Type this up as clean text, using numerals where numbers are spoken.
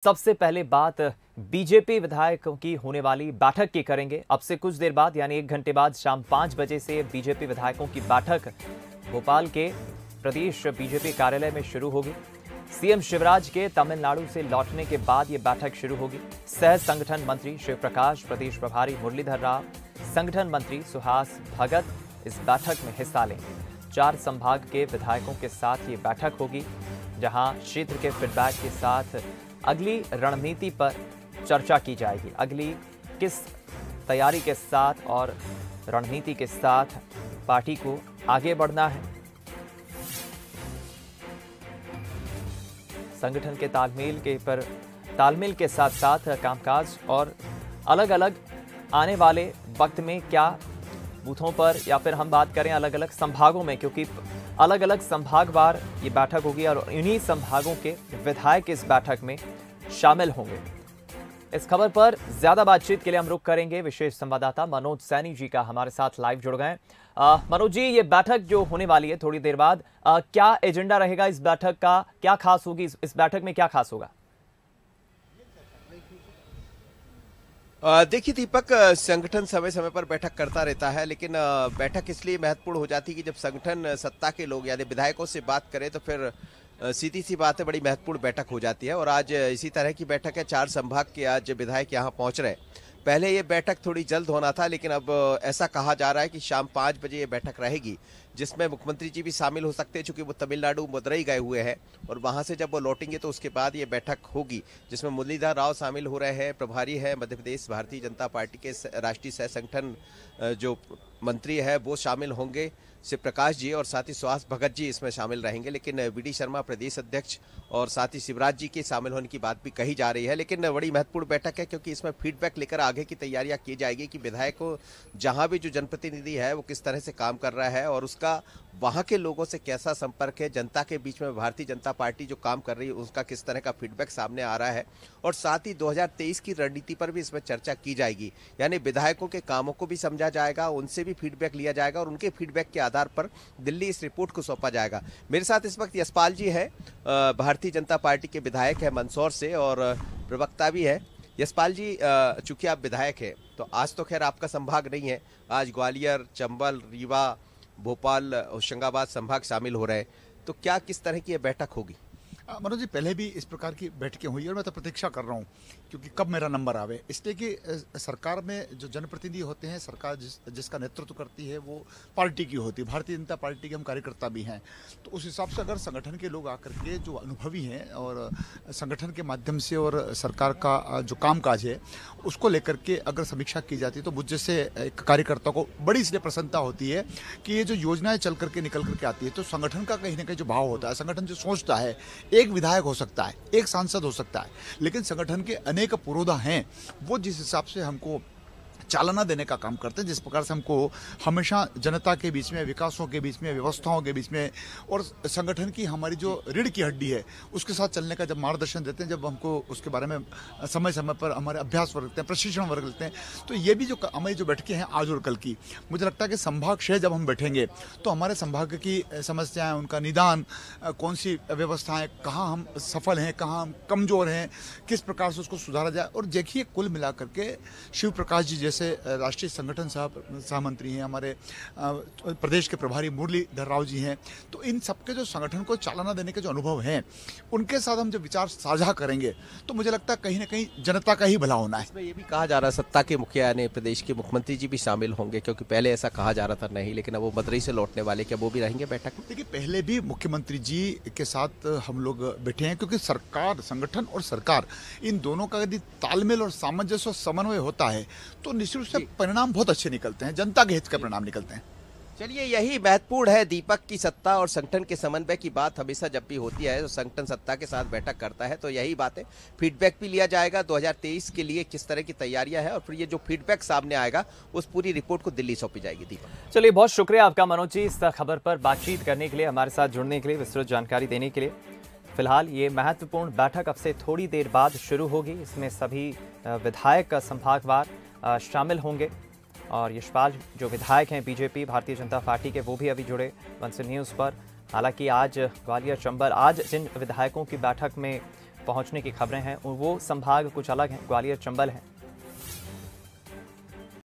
सबसे पहले बात बीजेपी विधायकों की होने वाली बैठक की करेंगे। अब से कुछ देर बाद यानी 1 घंटे बाद शाम 5 बजे से बीजेपी विधायकों की बैठक भोपाल के प्रदेश बीजेपी कार्यालय में शुरू होगी। सीएम शिवराज के तमिलनाडु से लौटने के बाद ये बैठक शुरू होगी। सह संगठन मंत्री शिव प्रकाश, प्रदेश प्रभारी मुरलीधर राव, संगठन मंत्री सुहास भगत इस बैठक में हिस्सा लेंगे। 4 संभाग के विधायकों के साथ ये बैठक होगी, जहां क्षेत्र के फीडबैक के साथ अगली रणनीति पर चर्चा की जाएगी। अगली किस तैयारी के साथ और रणनीति के साथ पार्टी को आगे बढ़ना है, संगठन के तालमेल के साथ साथ कामकाज और अलग अलग आने वाले वक्त में क्या बूथों पर, या फिर हम बात करें अलग अलग संभागों में, क्योंकि अलग अलग संभागवार ये बैठक होगी और इन्हीं संभागों के विधायक इस बैठक में शामिल होंगे। इस खबर पर ज्यादा बातचीत के लिए हम रुख करेंगे विशेष संवाददाता मनोज सैनी जी का, हमारे साथ लाइव जुड़ गए। मनोज जी, ये बैठक जो होने वाली है थोड़ी देर बाद, क्या एजेंडा रहेगा इस बैठक का, क्या खास होगी इस बैठक में, क्या खास होगा? देखिए दीपक, संगठन समय समय पर बैठक करता रहता है, लेकिन बैठक इसलिए महत्वपूर्ण हो जाती है कि जब संगठन सत्ता के लोग यानी विधायकों से बात करें तो फिर सीधी सी बात है, बड़ी महत्वपूर्ण बैठक हो जाती है। और आज इसी तरह की बैठक है। 4 संभाग के आज विधायक यहाँ पहुंच रहे हैं। पहले ये बैठक थोड़ी जल्द होना था, लेकिन अब ऐसा कहा जा रहा है कि शाम 5 बजे ये बैठक रहेगी, जिसमें मुख्यमंत्री जी भी शामिल हो सकते हैं, चूंकि वो तमिलनाडु मदुरई गए हुए हैं और वहां से जब वो लौटेंगे तो उसके बाद ये बैठक होगी, जिसमें मुरलीधर राव शामिल हो रहे हैं, प्रभारी है मध्य प्रदेश भारतीय जनता पार्टी के राष्ट्रीय सह संगठन जो मंत्री है वो शामिल होंगे, शिव प्रकाश जी, और साथ ही सुहास भगत जी इसमें शामिल रहेंगे। लेकिन वीडी शर्मा प्रदेश अध्यक्ष और साथ ही शिवराज जी के शामिल होने की बात भी कही जा रही है। लेकिन बड़ी महत्वपूर्ण बैठक है, क्योंकि इसमें फीडबैक लेकर आगे की तैयारियां की जाएगी कि विधायक को जहां भी जो जनप्रतिनिधि है वो किस तरह से काम कर रहा है और उसका वहां के लोगों से कैसा संपर्क है, जनता के बीच में भारतीय जनता पार्टी जो काम कर रही है उसका किस तरह का फीडबैक सामने आ रहा है, और साथ ही 2023 की रणनीति पर भी इसमें चर्चा की जाएगी। यानी विधायकों के कामों को भी समझा जाएगा, उनसे भी फीडबैक लिया जाएगा और उनके फीडबैक के आधार पर दिल्ली इस रिपोर्ट को सौंपा जाएगा। मेरे साथ इस वक्त यशपाल जी है, भारतीय जनता पार्टी के विधायक है मंदसौर से और प्रवक्ता भी है। यशपाल जी, चूंकि आप विधायक है तो आज तो खैर आपका संभाग नहीं है, आज ग्वालियर, चंबल, रीवा, भोपाल, होशंगाबाद संभाग शामिल हो रहे हैं, तो क्या किस तरह की यह बैठक होगी? मनोज जी, पहले भी इस प्रकार की बैठकें हुई और मैं तो प्रतीक्षा कर रहा हूं क्योंकि कब मेरा नंबर आवे, इसलिए कि सरकार में जो जनप्रतिनिधि होते हैं, सरकार जिसका नेतृत्व करती है वो पार्टी की होती है। भारतीय जनता पार्टी के हम कार्यकर्ता भी हैं, तो उस हिसाब से अगर संगठन के लोग आकर के जो अनुभवी हैं और संगठन के माध्यम से और सरकार का जो कामकाज है उसको लेकर के अगर समीक्षा की जाती है तो मुझ जैसे एक कार्यकर्ता को बड़ी इसलिए प्रसन्नता होती है कि ये जो योजनाएं चल करके निकल करके आती है तो संगठन का कहीं ना कहीं जो भाव होता है, संगठन जो सोचता है, एक विधायक हो सकता है, एक सांसद हो सकता है, लेकिन संगठन के अनेक पुरोधा हैं, वो जिस हिसाब से हमको चालना देने का काम करते हैं, जिस प्रकार से हमको हमेशा जनता के बीच में, विकासों के बीच में, व्यवस्थाओं के बीच में और संगठन की हमारी जो रीढ़ की हड्डी है उसके साथ चलने का जब मार्गदर्शन देते हैं, जब हमको उसके बारे में समय समय पर हमारे अभ्यास वर्ग लेते हैं, प्रशिक्षण वर्ग लेते हैं, तो ये भी जो हमारी जो बैठकें हैं आज और कल की, मुझे लगता है कि संभाग 6 जब हम बैठेंगे तो हमारे संभाग की समस्याएं, उनका निदान, कौन सी व्यवस्थाएं, कहाँ हम सफल हैं, कहाँ हम कमजोर हैं, किस प्रकार से उसको सुधारा जाए। और देखिए, कुल मिलाकर के शिव प्रकाश जी जैसे राष्ट्रीय संगठन सहमंत्री हैं, हमारे प्रदेश के प्रभारी मुरलीधर राव जी हैं, तो इन सबके जो संगठन को चालना देने के जो अनुभव हैं उनके साथ हम जब विचार साझा करेंगे तो मुझे लगता है कहीं ना कहीं जनता का ही भला होना है। इसमें ये भी कहा जा रहा है सत्ता के मुखिया यानी प्रदेश के मुख्यमंत्री जी भी शामिल होंगे, क्योंकि पहले ऐसा कहा जा रहा था नहीं, लेकिन अब वो मदुरई से लौटने वाले, क्या वो भी रहेंगे बैठक में? देखिए, पहले भी मुख्यमंत्री जी के साथ हम लोग बैठे हैं, क्योंकि सरकार, संगठन और सरकार, इन दोनों का यदि तालमेल और सामंजस्य और समन्वय होता है तो निश्चित रूप से परिणाम बहुत अच्छे निकलते हैं, जनता के हित के परिणाम निकलते हैं। चलिए, यही महत्वपूर्ण है दीपक की सत्ता और संगठन के समन्वय की बात हमेशा जब भी होती है तो संगठन सत्ता के साथ बैठक करता है, तो यही बात है। फीडबैक भी लिया जाएगा 2023 के लिए किस तरह की तैयारियां हैं, और फिर ये जो फीडबैक सामने आएगा उस पूरी रिपोर्ट को दिल्ली सौंपी जाएगी। दीपक, चलिए, बहुत शुक्रिया आपका मनोज जी, इस खबर पर बातचीत करने के लिए, हमारे साथ जुड़ने के लिए, विस्तृत जानकारी देने के लिए। फिलहाल ये महत्वपूर्ण बैठक अब से थोड़ी देर बाद शुरू होगी। इसमें सभी विधायक संभागवार शामिल होंगे और यशपाल जो विधायक हैं बीजेपी भारतीय जनता पार्टी के, वो भी अभी जुड़े वंसन न्यूज़ पर। हालांकि आज ग्वालियर, चंबल, आज जिन विधायकों की बैठक में पहुंचने की खबरें हैं, वो संभाग कुछ अलग हैं, ग्वालियर चंबल है।